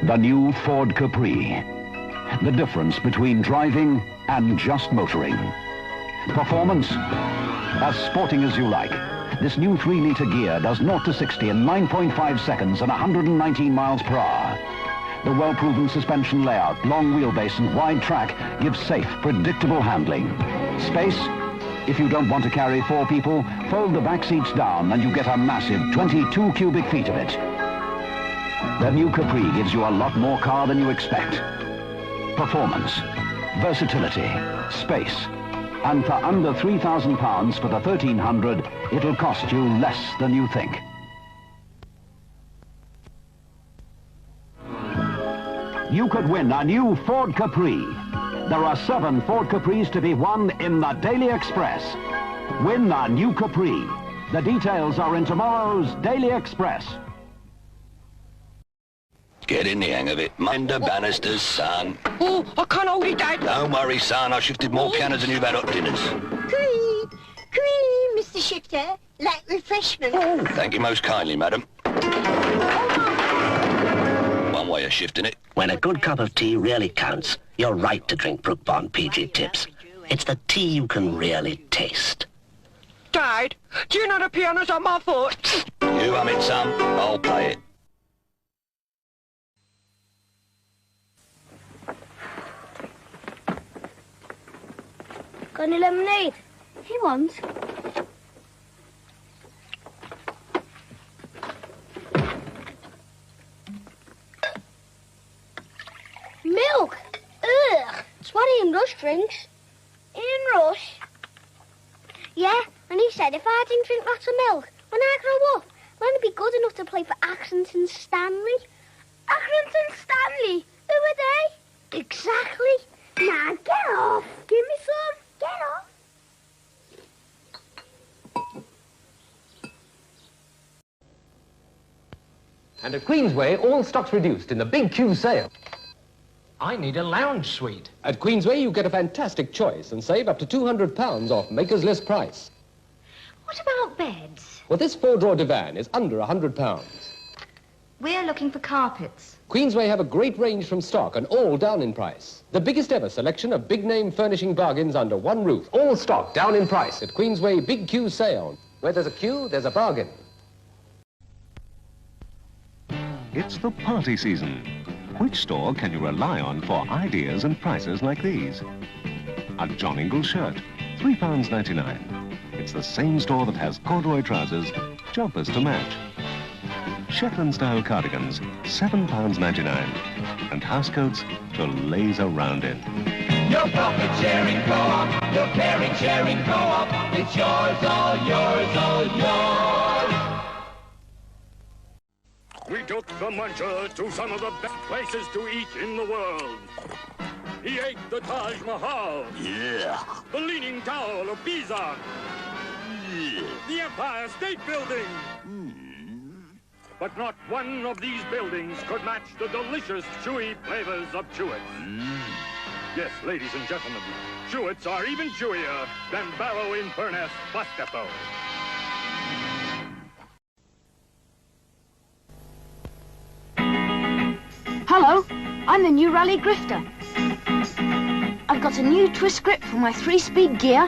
The new Ford Capri. The difference between driving and just motoring. Performance, as sporting as you like. This new 3-litre gear does 0 to 60 in 9.5 seconds and 119 miles per hour. The well-proven suspension layout, long wheelbase and wide track give safe, predictable handling. Space? If you don't want to carry 4 people, fold the back seats down and you get a massive 22 cubic feet of it. The new Capri gives you a lot more car than you expect. Performance, versatility, space. And for under £3,000 for the 1300, it'll cost you less than you think. You could win a new Ford Capri. There are 7 Ford Capris to be won in the Daily Express. Win a new Capri. The details are in tomorrow's Daily Express. Get in the hang of it. Mind the banisters, son. Oh, I can't hold it, Dad. Don't worry, son. I shifted more pianos than you've had hot dinners. Cream, Mr. Shifter. Like refreshment. Oh, thank you most kindly, madam. One way of shifting it. When a good cup of tea really counts, you're right to drink Brook Bond PG Tips. It's the tea you can really taste. Dad, do you know the piano's on my foot? You hum it, son. I'll play it. Got any lemonade? He wants. Milk! Ugh! It's what Ian Rush drinks. Ian Rush? Yeah, and he said if I didn't drink lots of milk, when I grow up, I'm going to be good enough to play for Accrington Stanley. Accrington Stanley? Who are they? Exactly. Now, get off. Give me some. Get off. And at Queensway, all stock's reduced in the Big Q sale. I need a lounge suite. At Queensway, you get a fantastic choice and save up to £200 off Maker's List price. What about beds? Well, this 4-drawer divan is under £100. We're looking for carpets. Queensway have a great range from stock and all down in price. The biggest ever selection of big-name furnishing bargains under one roof. All stock down in price at Queensway Big Q sale. Where there's a queue, there's a bargain. It's the party season. Which store can you rely on for ideas and prices like these? A John Ingle shirt, £3.99. It's the same store that has corduroy trousers, jumpers to match. Shetland-style cardigans, £7.99. And housecoats to laze around in. Your profit-sharing co-op, your caring-sharing co-op. It's yours, all yours, all yours. We took the Muncher to some of the best places to eat in the world. He ate the Taj Mahal. Yeah. The Leaning Tower of Pisa. Yeah. The Empire State Building. But not one of these buildings could match the delicious, chewy flavors of Chewits. Yes, ladies and gentlemen, Chewits are even chewier than Barrow in Furness Bus Depot. Hello, I'm the new Rally Grifter. I've got a new twist grip for my 3-speed gear,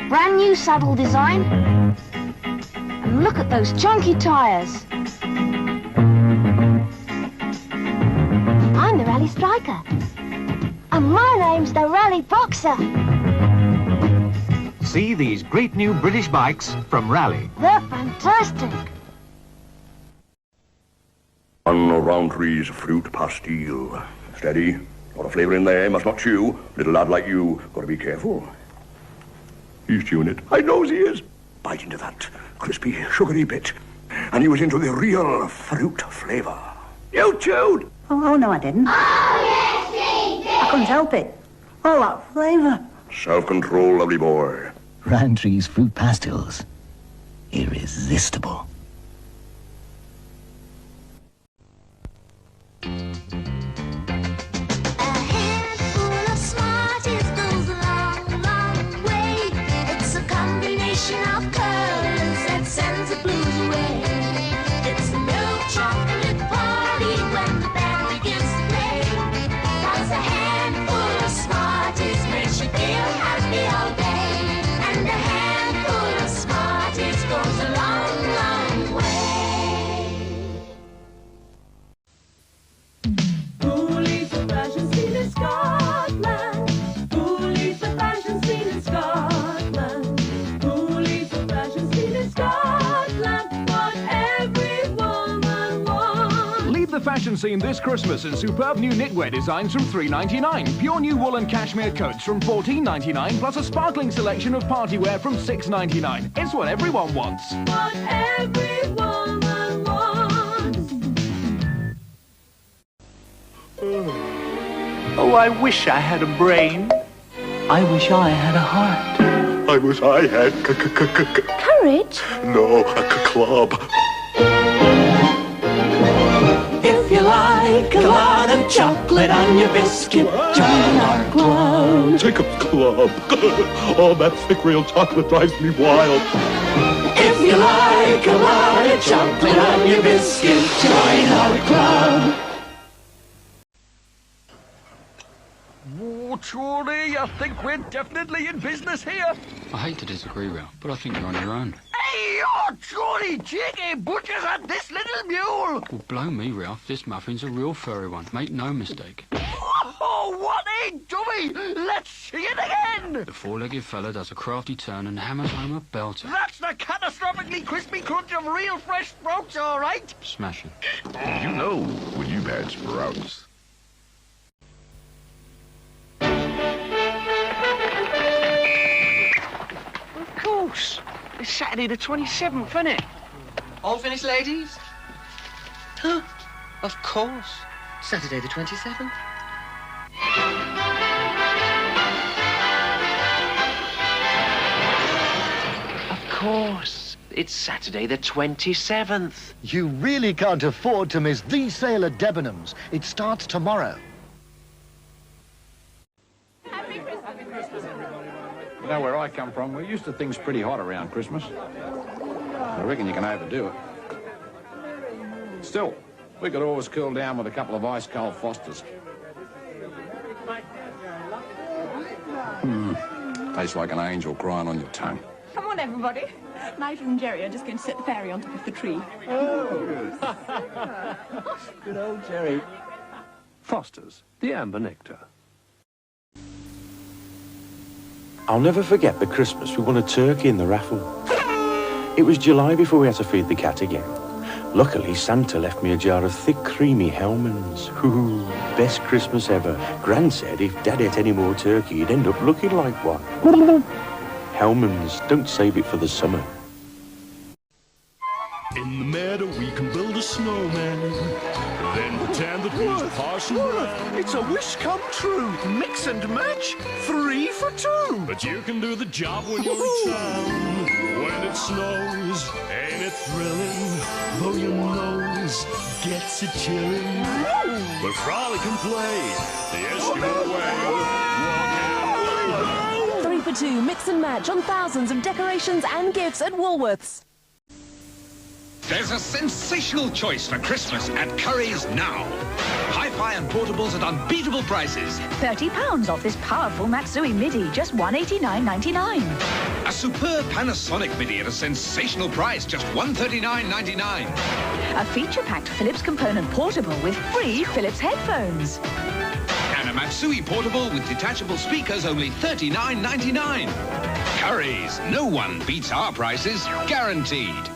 brand new saddle design, and look at those chunky tyres. I'm the Rally Striker, and my name's the Rally Boxer. See these great new British bikes from Rally. They're fantastic. One Roundtree's fruit pastille. Steady. Lot of flavour in there, must not chew. Little lad like you, gotta be careful. He's chewing it. I knows he is. Bite into that crispy, sugary bit. And he was into the real fruit flavour. You chewed! Oh, no, I didn't. Oh, yes, he did. I couldn't help it. All that flavour. Self-control, lovely boy. Roundtree's fruit pastilles. Irresistible. Sends the blues away. It's the milk chocolate party when fashion scene this Christmas in superb new knitwear designs from $3.99. Pure new wool and cashmere coats from $14.99, plus a sparkling selection of party wear from $6.99. It's what everyone wants. What every woman wants. Oh, I wish I had a brain. I wish I had a heart. I wish I had Courage? No, a club. If you like a lot of chocolate on your biscuit, join our club. Jacob's Club. Oh, that thick real chocolate drives me wild. If you like a lot of chocolate on your biscuit, join our club. Oh, Geordie, I think we're definitely in business here. I hate to disagree, Ralph, but I think you're on your own. Hey, oh, Geordie, J.K. Butcher's had this little mule. Well, blow me, Ralph. This muffin's a real furry one. Make no mistake. Oh, what a dummy! Let's see it again! The four-legged fella does a crafty turn and hammers home a belter. That's the catastrophically crispy crunch of real fresh sprouts, all right? Smashing. You know when you've had sprouts. Of course. It's Saturday the 27th, isn't it? All finished, ladies? Huh? Of course. Saturday the 27th. Of course. It's Saturday the 27th. You really can't afford to miss the sale at Debenhams. It starts tomorrow. You know where I come from, we're used to things pretty hot around Christmas. I reckon you can overdo it. Still, we could always cool down with a couple of ice-cold Fosters. Tastes like an angel crying on your tongue. Come on, everybody. Nigel and Jerry are just going to set the fairy on top of the tree. Oh, good old Jerry. Foster's, the amber nectar. I'll never forget the Christmas we won a turkey in the raffle. It was July before we had to feed the cat again. Luckily, Santa left me a jar of thick, creamy Hellmann's. Ooh, best Christmas ever. Gran said if Dad ate any more turkey, he'd end up looking like one. Hellmann's, don't save it for the summer. In the meadow we can build a snowman, then pretend that he's Parson Brown. It's a wish come true. Mix and match, 3 for 2. But you can do the job when you're in town. When it snows, ain't it thrilling? Though your nose gets a chilling. But frolic and play, the Eskimo way. 3 for 2, mix and match on thousands of decorations and gifts at Woolworths. There's a sensational choice for Christmas at Currys now. Hi-Fi and portables at unbeatable prices. £30 off this powerful Matsui MIDI, just $189.99. A superb Panasonic MIDI at a sensational price, just $139.99. A feature-packed Philips component portable with free Philips headphones. And a Matsui portable with detachable speakers, only $39.99. Currys, no one beats our prices, guaranteed.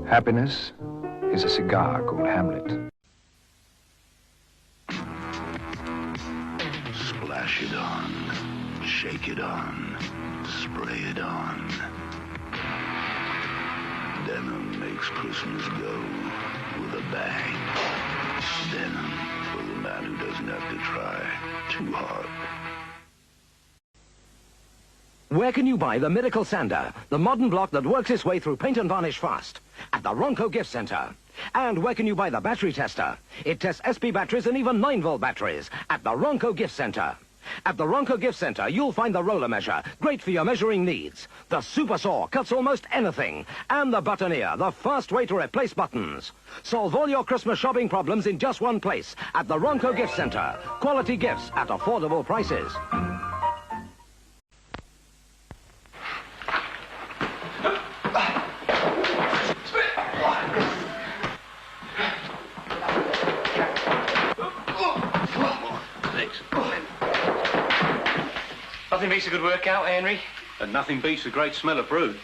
Happiness is a cigar called Hamlet. Splash it on, shake it on, spray it on. Denim makes Christmas go with a bang. Denim for the man who doesn't have to try too hard. Where can you buy the Miracle Sander, the modern block that works its way through paint and varnish fast? At the Ronco Gift Centre. And where can you buy the battery tester? It tests SP batteries and even 9-volt batteries at the Ronco Gift Centre. At the Ronco Gift Centre, you'll find the roller measure, great for your measuring needs. The super saw cuts almost anything. And the Buttoneer, the fast way to replace buttons. Solve all your Christmas shopping problems in just one place at the Ronco Gift Centre. Quality gifts at affordable prices. Nothing beats a good workout, Henry. And nothing beats a great smell of Brute.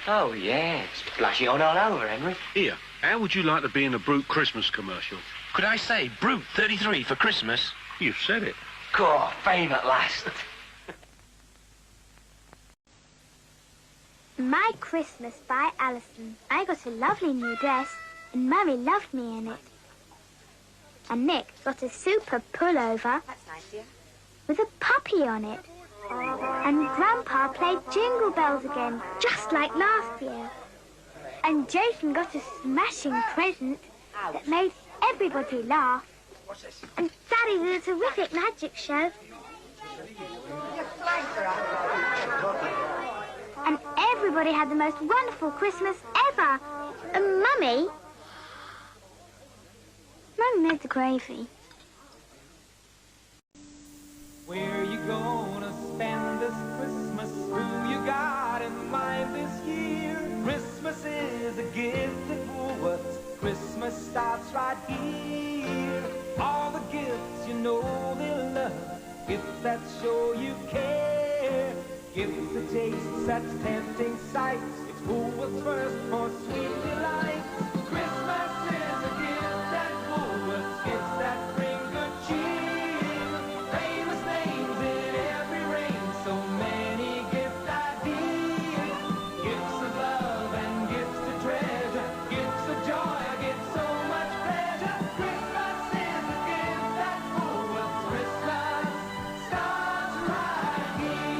Oh, yeah. Splash it on all over, Henry. Here, how would you like to be in a Brute Christmas commercial? Could I say Brute 33 for Christmas? You've said it. Cool, fame at last. My Christmas by Alison. I got a lovely new dress, and Mummy loved me in it. And Nick got a super pullover. That's nice, dear. With a puppy on it. And Grandpa played Jingle Bells again, just like last year. And Jason got a smashing present that made everybody laugh. And Daddy did a terrific magic show. And everybody had the most wonderful Christmas ever. And Mummy made the gravy. Where you gonna spend this Christmas? Who you got in mind this year? Christmas is a gift at Woolworths. Christmas starts right here. All the gifts you know they'll love. Gifts that show you care. Gifts that taste such tempting sights. It's Woolworths first for sweet delights. Christmas is a gift at Woolworths. Gifts that bring good cheer. Famous names in every range. So many gift ideas. Gifts of love and gifts to treasure. Gifts of joy, gifts so much pleasure. Christmas is a gift at Woolworths. Christmas starts right here.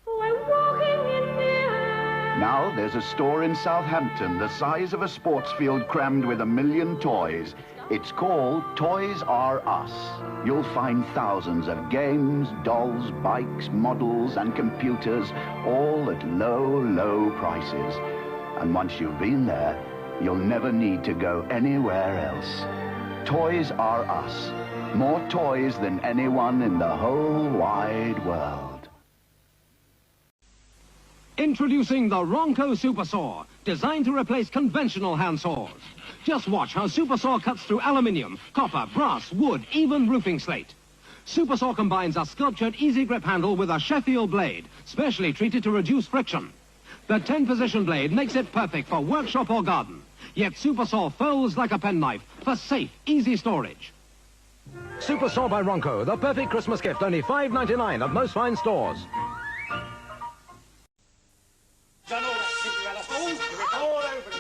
We're walking in the air. Now there's a store in Southampton the size of a sports field crammed with 1 million toys. It's called Toys R Us. You'll find thousands of games, dolls, bikes, models and computers, all at low, low prices. And once you've been there, you'll never need to go anywhere else. Toys R Us. More toys than anyone in the whole wide world. Introducing the Ronco Super Saw, designed to replace conventional hand saws. Just watch how Super Saw cuts through aluminium, copper, brass, wood, even roofing slate. Super Saw combines a sculptured easy grip handle with a Sheffield blade, specially treated to reduce friction. The 10-position blade makes it perfect for workshop or garden. Yet Super Saw folds like a penknife for safe, easy storage. Super Saw by Ronco, the perfect Christmas gift, only $5.99 at most fine stores. Done all that, Cinderella. All over it.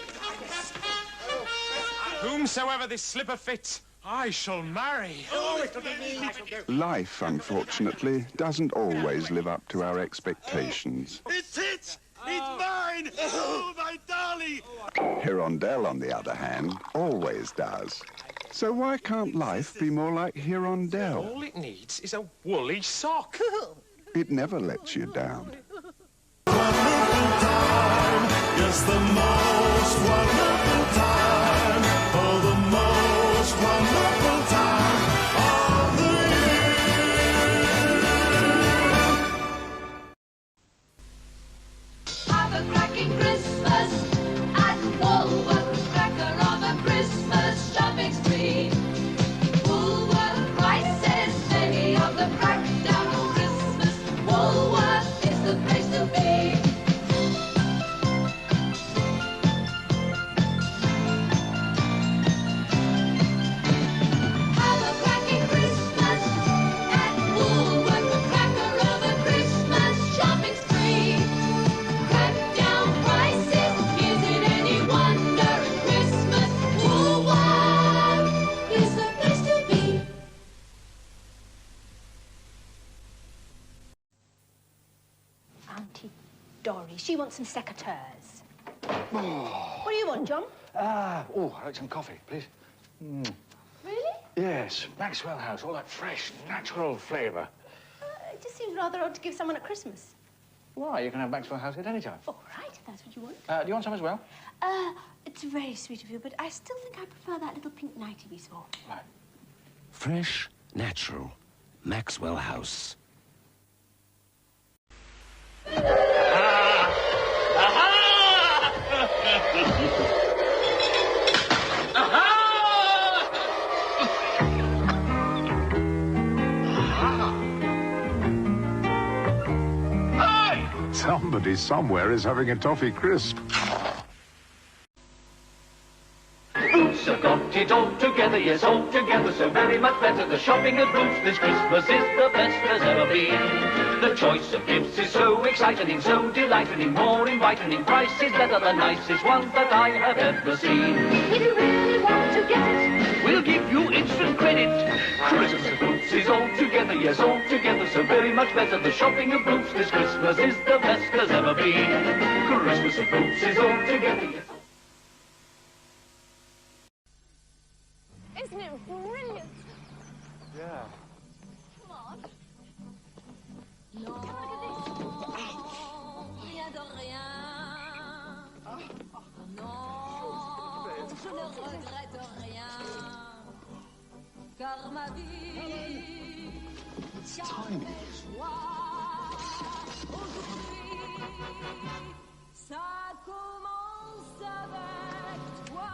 Whomsoever this slipper fits, I shall marry. Oh, it'll be me. Life, unfortunately, doesn't always live up to our expectations. It's it! It's mine! Oh, my darling! Hirondelle, on the other hand, always does. So why can't life be more like Hirondelle? All it needs is a woolly sock. It never lets you down. Yes, the most wonderful time. Oh, the most wonderful time of the year. Have a cracking Christmas at Woolworths. Cracker of a Christmas shopping spree. Woolworth prices, many of them cracked down on Christmas. Woolworth is the place to be. Dory, she wants some secateurs. What do you want, John? I'd like some coffee, please. Really? Yes, Maxwell House, all that fresh, natural flavour. It just seems rather odd to give someone at Christmas. Why? You can have Maxwell House at any time. All right, if that's what you want. Do you want some as well? It's very sweet of you, but I still think I prefer that little pink nightie we saw. Right. Fresh, natural, Maxwell House. Somebody somewhere is having a toffee crisp. Boots have got it all together, yes, all together, so very much better. The shopping at Boots this Christmas is the best there's ever been. The choice of gifts is so exciting, so delightening, more inviting. Price is better, the nicest ones that I have ever seen. If you really want to get it, we'll give you instant credit. Christmas at Boots is all together, yes, all together, so very much better. The shopping at Boots this Christmas is the best there's ever been. Christmas at Boots is all together, yes. isn't it brilliant? Yeah. Come on. Non, rien de rien. Non, je ne regrette rien. Car ma vie, It's tiny. aujourd'hui, ça commence avec toi.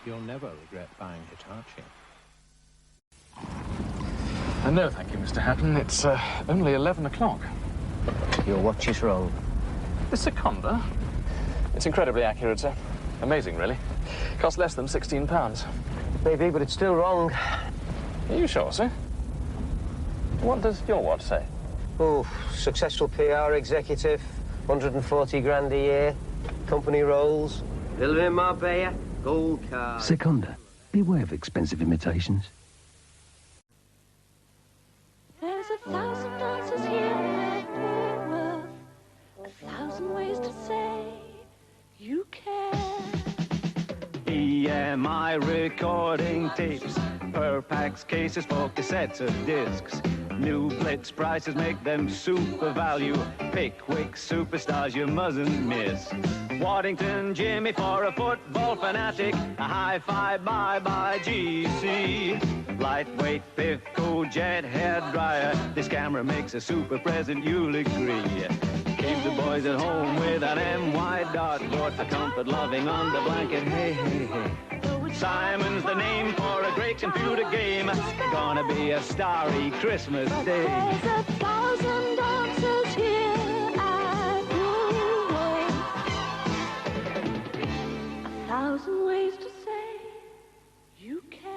You'll never regret buying Hitachi. No, thank you, Mr. Hatton. It's only 11 o'clock. Your watch is wrong. The Seconda? It's incredibly accurate, sir. Amazing, really. Cost less than £16. Maybe, but it's still wrong. Are you sure, sir? What does your watch say? Oh, successful PR executive, 140 grand a year, company rolls, villa in Marbella, gold card. Seconda, beware of expensive imitations. There's 1,000 answers here and worth 1,000 ways to say you care. EMI recording tapes, per packs, cases for cassettes of discs. New Blitz prices make them super value. Pickwick superstars you mustn't miss. Waddington Jimmy for a football fanatic. A hi-fi bye-bye GC. Lightweight Pifco jet hair dryer. This camera makes a super present, you'll agree. Keep the boys at home with an MY dartboard. A comfort-loving under blanket, hey, hey, hey. Simon's the name for a great computer game. Gonna be a starry Christmas day. There's 1,000 answers here at Woolworths. 1,000 ways to say you care.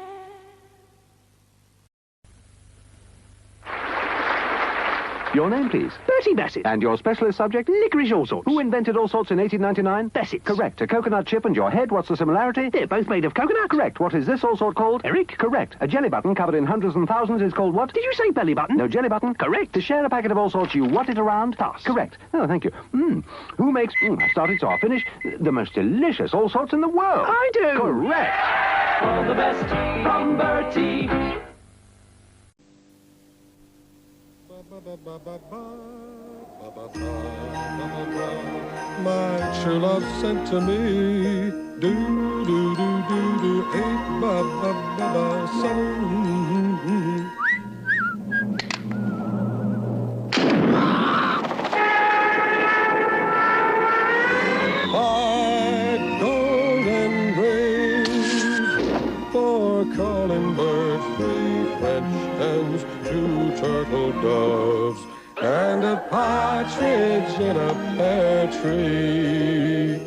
Your name, please? Bertie Bassett. And your specialist subject? Licorice all sorts. Who invented all sorts in 1899? Bassett. Correct. A coconut chip and your head, what's the similarity? They're both made of coconut. Correct. What is this all sort called? Eric. Correct. A jelly button covered in hundreds and thousands is called what? Did you say belly button? No, jelly button. Correct. To share a packet of all sorts, you what it around? Pass. Correct. Oh, thank you. Who makes, I started so I'll finish, the most delicious all sorts in the world? I do. Correct. All the best from Bertie. My true love sent to me. Do do do do do 8 ba ba ba ba 7. My golden rings, 4 calling birds, 3 French hens, 2 turtle doves, and a partridge in a pear tree.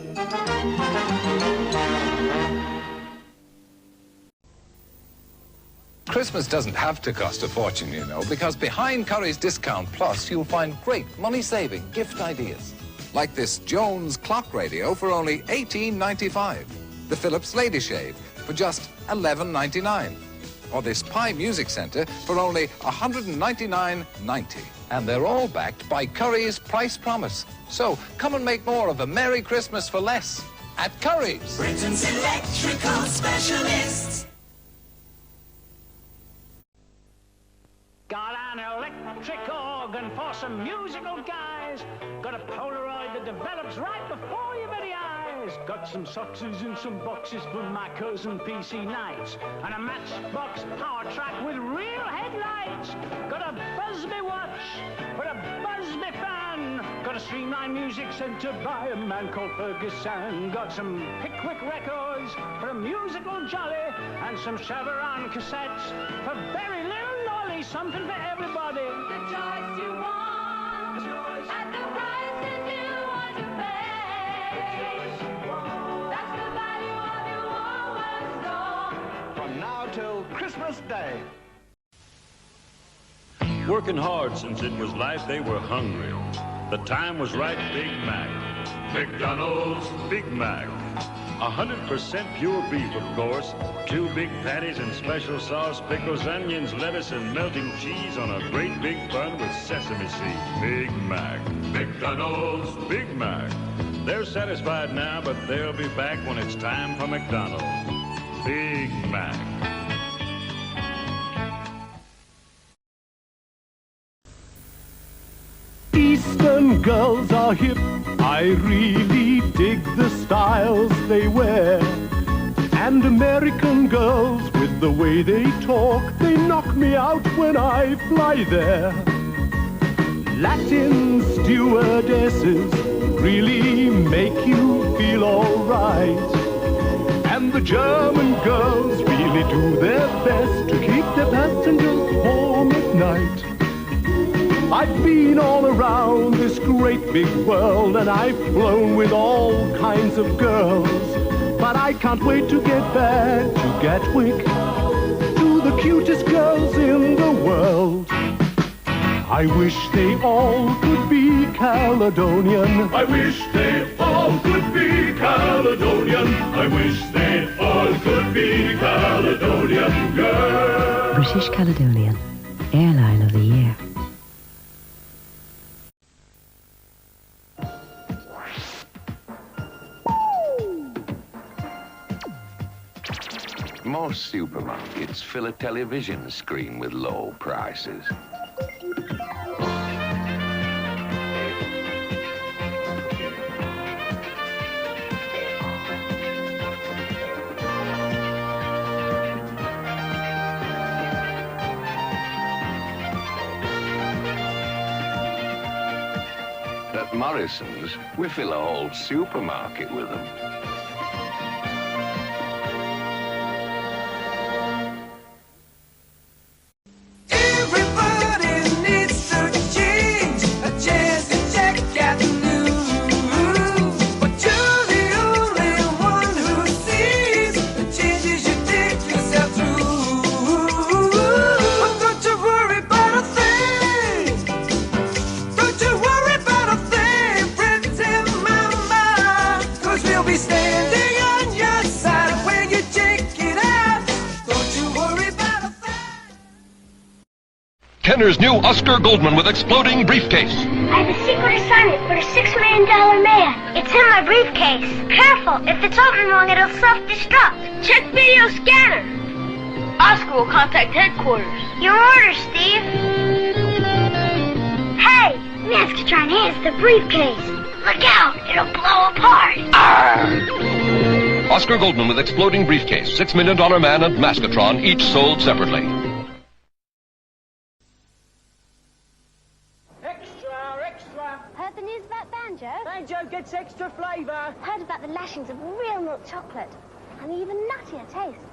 Christmas doesn't have to cost a fortune, you know, because behind Curry's Discount Plus, you'll find great money-saving gift ideas. Like this Jones clock radio for only $18.95. The Philips Lady Shave for just $11.99. Or this Pi Music Center for only $199.90. And they're all backed by Curry's Price Promise. So come and make more of a Merry Christmas for less at Curry's. Britain's electrical specialists. Got an electric organ for some musical guys. Got a Polaroid that develops right before your very eyes. boys. Got some soxes and some boxes from my cousin PC Knights. And a Matchbox power track with real headlights. Got a Busby watch for a Busby fan. Got a Streamline Music Centre by a man called Ferguson. Got some Pickwick records for a musical jolly. And some Chevron cassettes for very little Nolly. Something for everybody. The choice you want, at the price that you want to pay. That's the value of your Woolworths store. From now till Christmas Day. Working hard since it was life, they were hungry. The time was right, Big Mac. McDonald's Big Mac. 100% pure beef, of course. 2 big patties and special sauce, pickles, onions, lettuce, and melting cheese on a great big bun with sesame seeds. Big Mac. McDonald's Big Mac. They're satisfied now, but they'll be back when it's time for McDonald's. Big Mac. Eastern girls are hip. I really dig the styles they wear. And American girls, with the way they talk, they knock me out when I fly there. Latin stewardesses really make you feel alright. And the German girls really do their best to keep their passengers home at night. I've been all around this great big world, and I've flown with all kinds of girls. But I can't wait to get back to Gatwick, to the cutest girls in the world. I wish they all could be Caledonian. I wish they all could be Caledonian. I wish they all could be Caledonian girls. British Caledonian, Airline of the Year. Most supermarkets fill a television screen with low prices. At Morrison's, we fill a whole supermarket with them. Kenner's new Oscar Goldman with exploding briefcase. I have a secret assignment for the $6 million man. It's in my briefcase. Careful, if it's open wrong, it'll self-destruct. Check video scanner. Oscar will contact headquarters. Your orders, Steve. Hey, Maskatron, here's the briefcase. Look out, it'll blow apart. Oscar Goldman with exploding briefcase, $6 million man and Maskatron, each sold separately. Heard the news about Banjo? Banjo gets extra flavour. Heard about the lashings of real milk chocolate and even nuttier taste.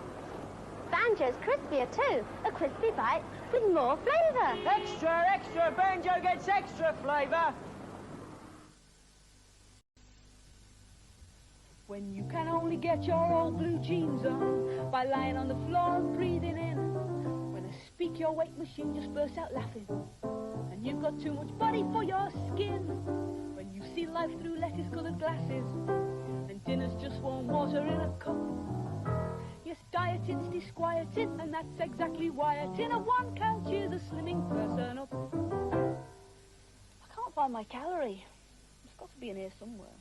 Banjo's crispier too. A crispy bite with more flavour. Extra, extra. Banjo gets extra flavour. When you can only get your old blue jeans on by lying on the floor and breathing in. When a speak your weight machine just bursts out laughing. And you've got too much body for your skin. When you see life through lettuce-coloured glasses. And dinner's just warm water in a cup. Yes, dieting's disquieting, and that's exactly why a tin of 1 can cheer the slimming person up. I can't find my calorie. It's got to be in here somewhere.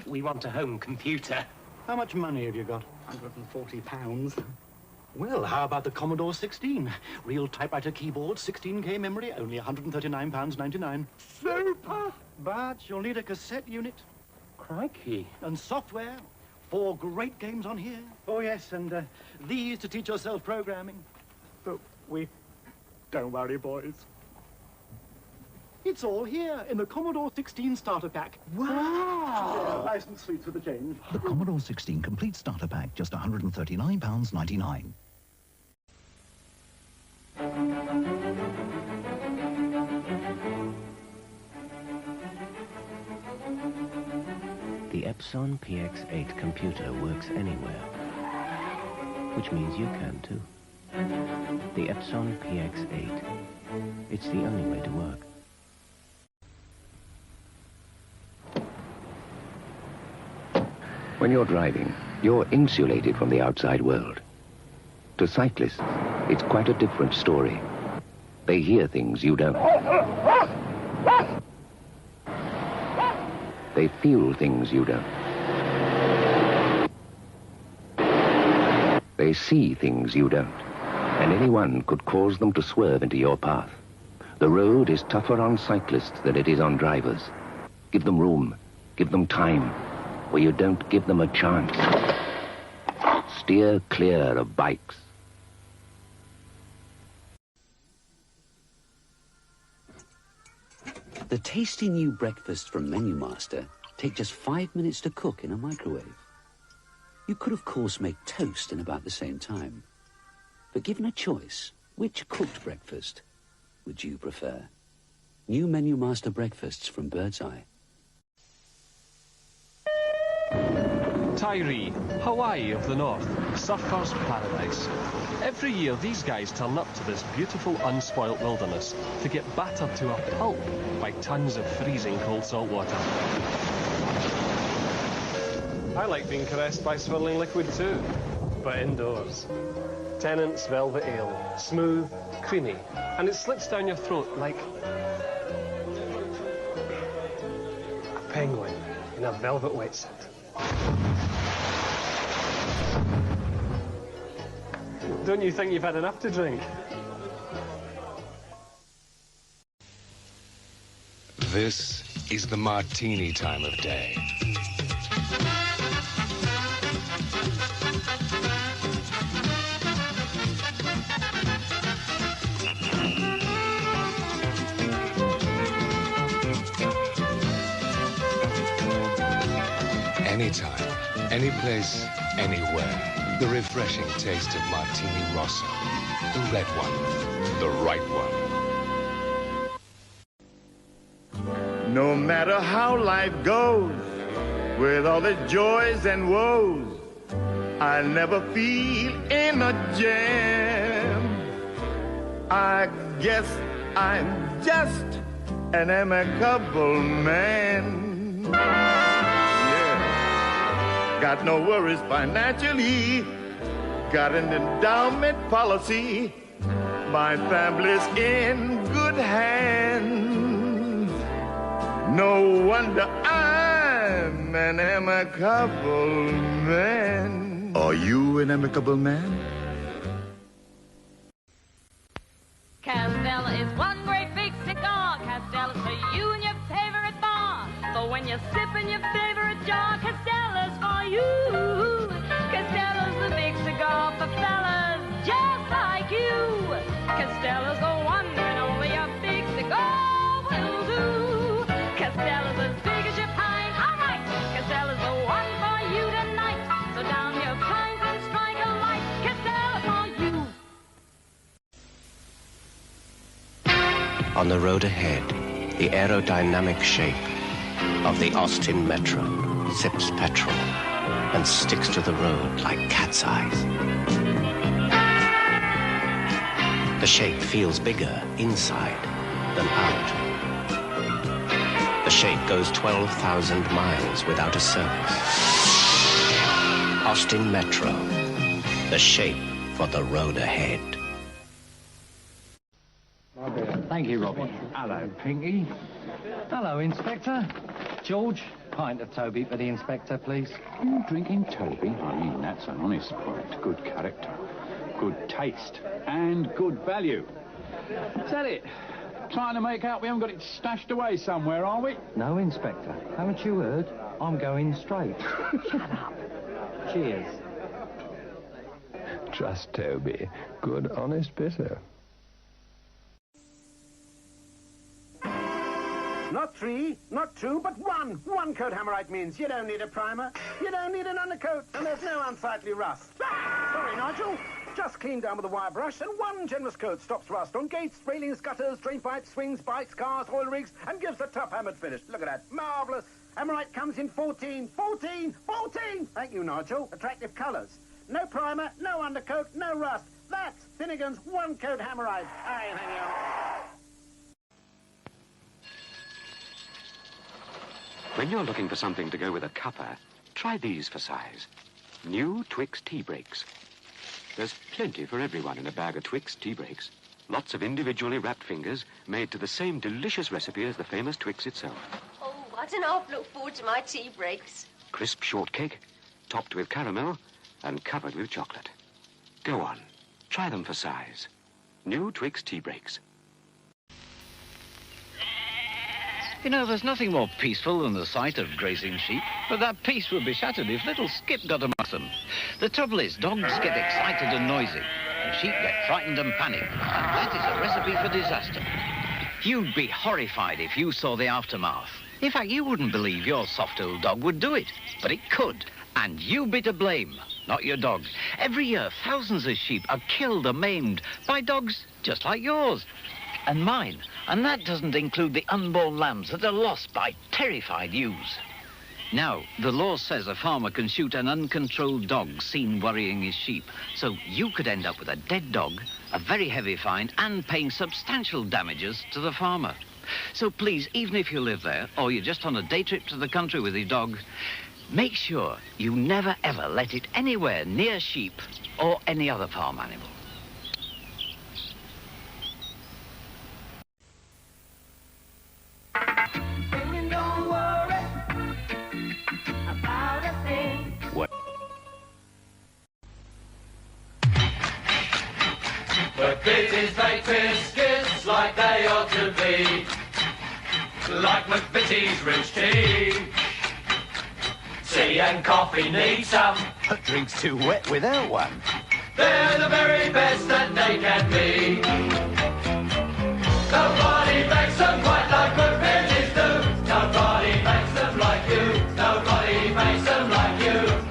We want a home computer. How much money have you got? £140. Well, how about the Commodore 16? Real typewriter keyboard, 16K memory, only £139.99. Super! But you'll need a cassette unit. Crikey. And software. 4 great games on here. Oh, yes, and these to teach yourself programming. But don't worry, boys. It's all here in the Commodore 16 starter pack. Wow! Nice and sweet for the change. The Commodore 16 complete starter pack, just £139.99. The Epson PX8 computer works anywhere, which means you can too. The Epson PX8. It's the only way to work. When you're driving, you're insulated from the outside world. To cyclists, it's quite a different story. They hear things you don't. They feel things you don't. They see things you don't. And anyone could cause them to swerve into your path. The road is tougher on cyclists than it is on drivers. Give them room. Give them time. Or you don't give them a chance. Steer clear of bikes. The tasty new breakfast from Menu Master take just 5 minutes to cook in a microwave. You could, of course, make toast in about the same time. But given a choice, which cooked breakfast would you prefer? New Menu Master breakfasts from Birdseye. Tyree, Hawaii of the North, surfers' paradise. Every year these guys turn up to this beautiful unspoilt wilderness to get battered to a pulp by tons of freezing cold salt water. I like being caressed by swirling liquid too, but indoors. Tennant's Velvet Ale, smooth, creamy, and it slips down your throat like a penguin in a velvet wetsuit. Don't you think you've had enough to drink? This is the martini time of day. Anytime, any place, anywhere. The refreshing taste of Martini Rosso. The red one. The right one. No matter how life goes, with all its joys and woes, I never feel in a jam. I guess I'm just an amicable man. Got no worries financially, got an endowment policy. My family's in good hands. No wonder I'm an amicable man. Are you an amicable man? Castella is one great big cigar. Castella's for you and your favorite bar. So when you're sipping your favorite jar, Castella's for you. Castella's the big cigar for fellas just like you. Castella's the one and only a big cigar will do. Castella's as big as your pint, all right. Castella's the one for you tonight. So down your pint and strike a light. Castella for you. On the road ahead, the aerodynamic shape of the Austin Metro sips petrol and sticks to the road like cat's eyes. The shape feels bigger inside than out. The shape goes 12,000 miles without a service. Austin Metro, the shape for the road ahead. Thank you, Robin. Hello, Pinky. Hello, Inspector. George, pint of Toby for the inspector, please. You drinking Toby? I mean, that's an honest pint. Good character, good taste, and good value. Is that it? Trying to make out we haven't got it stashed away somewhere, are we? No, Inspector. Haven't you heard? I'm going straight. Shut up. Cheers. Trust Toby. Good, honest bitter. Not 3, not 2, but 1. 1 coat Hammerite means you don't need a primer, you don't need an undercoat, and there's no unsightly rust. Sorry, Nigel. Just clean down with a wire brush, and 1 generous coat stops rust on gates, railings, gutters, drain pipes, swings, bikes, cars, oil rigs, and gives a tough hammered finish. Look at that. Marvellous. Hammerite comes in 14. 14! 14! Thank you, Nigel. Attractive colours. No primer, no undercoat, no rust. That's Finnegan's 1 coat Hammerite. Aye, thank you. When you're looking for something to go with a cuppa, try these for size. New Twix tea breaks. There's plenty for everyone in a bag of Twix tea breaks. Lots of individually wrapped fingers made to the same delicious recipe as the famous Twix itself. Oh, what an awful look forward to my tea breaks. Crisp shortcake, topped with caramel and covered with chocolate. Go on, try them for size. New Twix tea breaks. You know, there's nothing more peaceful than the sight of grazing sheep, but that peace would be shattered if little Skip got amongst them. The trouble is, dogs get excited and noisy, and sheep get frightened and panic, and that is a recipe for disaster. You'd be horrified if you saw the aftermath. In fact, you wouldn't believe your soft old dog would do it, but it could, and you'd be to blame, not your dog. Every year, thousands of sheep are killed or maimed by dogs just like yours and mine. And that doesn't include the unborn lambs that are lost by terrified ewes. Now, the law says a farmer can shoot an uncontrolled dog seen worrying his sheep. So you could end up with a dead dog, a very heavy fine, and paying substantial damages to the farmer. So please, even if you live there, or you're just on a day trip to the country with your dog, make sure you never ever let it anywhere near sheep or any other farm animal. What? But Bitty's baked biscuits like they ought to be, like McVitie's rich tea. Tea and coffee need some. A drink's too wet without one. They're the very best that they can be. Nobody makes them quite like McVitie's do. Nobody makes them like you. Nobody makes them like you.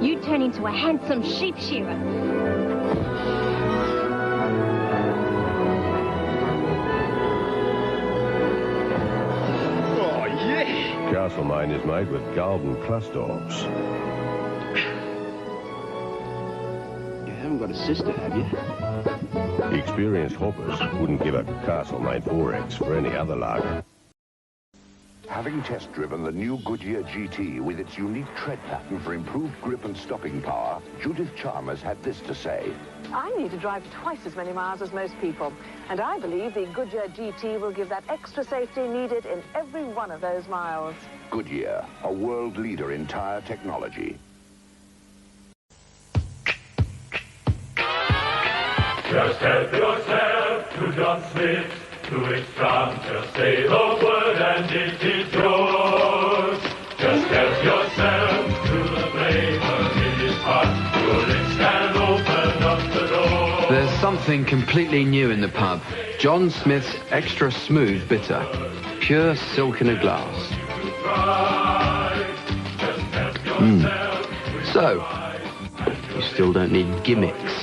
You'd turn into a handsome sheep shearer. Oh, yeah! Castlemaine is made with golden Clustorps. You haven't got a sister, have you? Experienced hoppers wouldn't give a Castlemaine 4X for any other lager. Having test-driven the new Goodyear GT with its unique tread pattern for improved grip and stopping power, Judith Chalmers had this to say. I need to drive twice as many miles as most people, and I believe the Goodyear GT will give that extra safety needed in every one of those miles. Goodyear, a world leader in tire technology. Just help yourself to John Smith, to its drum. Just say the word and it is yours. Just help yourself to the flavor in his pot. Your lips can open up the door. There's something completely new in the pub. John Smith's Extra Smooth Bitter. Pure silk in a glass. So, you still don't need gimmicks.